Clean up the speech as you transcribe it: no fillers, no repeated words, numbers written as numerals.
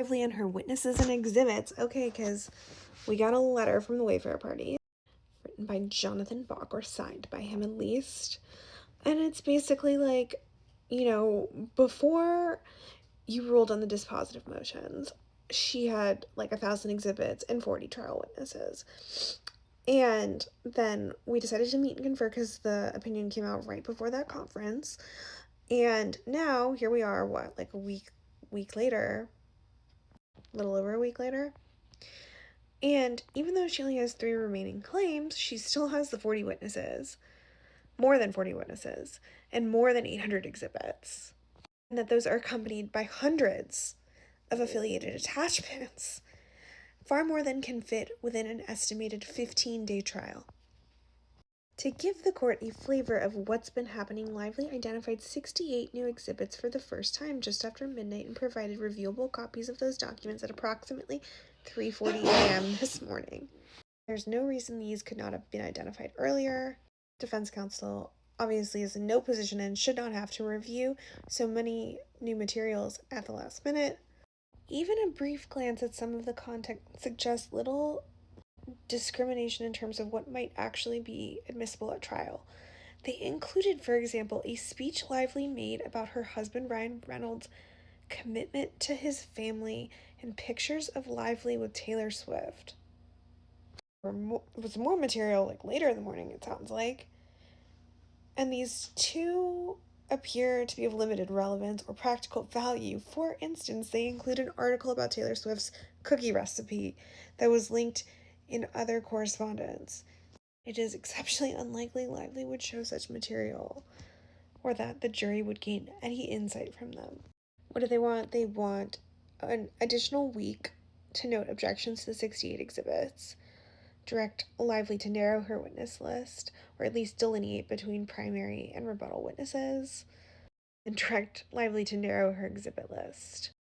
Lively and her witnesses and exhibits. Okay, because we got a letter from the Wayfair party written by Jonathan Bach, or signed by him at least. And it's basically like, before you ruled on the dispositive motions, she had like 1,000 exhibits and 40 trial witnesses. And then we decided to meet and confer because the opinion came out right before that conference. And now here we are, what, like a week later, a little over a week later. And even though she only has 3 remaining claims, she still has the 40 witnesses, more than 40 witnesses, and more than 800 exhibits. And that those are accompanied by hundreds of affiliated attachments, far more than can fit within an estimated 15-day trial. To give the court a flavor of what's been happening, Lively identified 68 new exhibits for the first time just after midnight and provided reviewable copies of those documents at approximately 3:40 a.m. this morning. There's no reason these could not have been identified earlier. Defense counsel obviously is in no position and should not have to review so many new materials at the last minute. Even a brief glance at some of the content suggests little discrimination in terms of what might actually be admissible at trial. They included, for example, a speech Lively made about her husband Ryan Reynolds' commitment to his family and pictures of Lively with Taylor Swift. There was more material like later in the morning, it sounds like. And these two appear to be of limited relevance or practical value. For instance, they include an article about Taylor Swift's cookie recipe that was linked in other correspondence. It is exceptionally unlikely Lively would show such material, or that the jury would gain any insight from them. What do they want? They want an additional week to note objections to the 68 exhibits, direct Lively to narrow her witness list, or at least delineate between primary and rebuttal witnesses, and direct Lively to narrow her exhibit list.